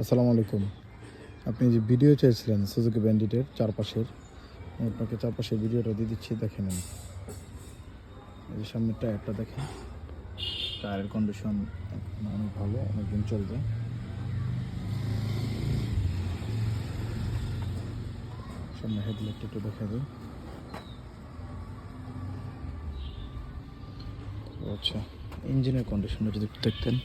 আসসালামু আলাইকুম। আপনি যে ভিডিও চেয়েছিলেন সুজুকি ব্যান্ডিটের চারপাশের, আমি আপনাকে চারপাশের ভিডিওটা দিয়ে দিচ্ছি, দেখে নেন। এই যে সামনের টায়ারটা দেখেন, টায়ারের কন্ডিশন অনেক ভালো, অনেকদিন চলবে। সামনে হেডলাইটটা একটু দেখা দিই। আচ্ছা, ইঞ্জিনের কন্ডিশনটা যদি একটু দেখতেন,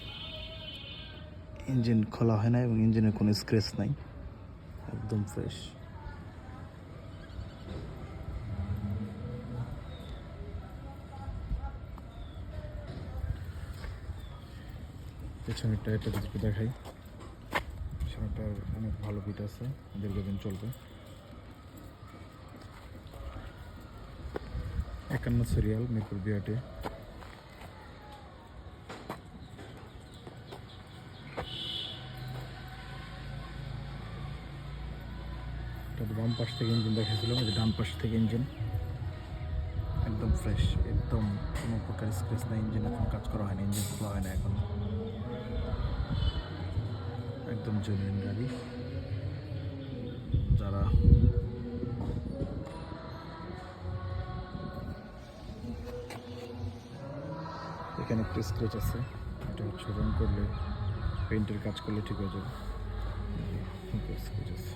ইঞ্জিন খোলা হয় না এবং ইঞ্জিনের কোনো স্ক্র্যাচ নাই, একদম ফ্রেশ। পেছনের টায়ারটা যদি একটু দেখাই, পেছনের টায়ার অনেক ভালো ফিট আছে, দীর্ঘদিন চলবে। 51 সিরিয়াল, মিরপুর বিআরটি। বাম পাশ থেকে ইঞ্জিন দেখেছিলাম, এই যে ডান পাশ থেকে ইঞ্জিন একদম ফ্রেশ, একদম কোনো প্রকার স্ক্র্যাচ নাই। ইঞ্জিন এখন কাজ করা হয় না, ইঞ্জিন খোলা হয় না এখন, একদম জেনুইন গাড়ি। যারা এখানে একটা স্ক্র্যাচ আছে, এটা হচ্ছে রং করলে, পেইন্টের কাজ করলে ঠিক হয়ে যাবে। স্ক্র্যাচ আছে।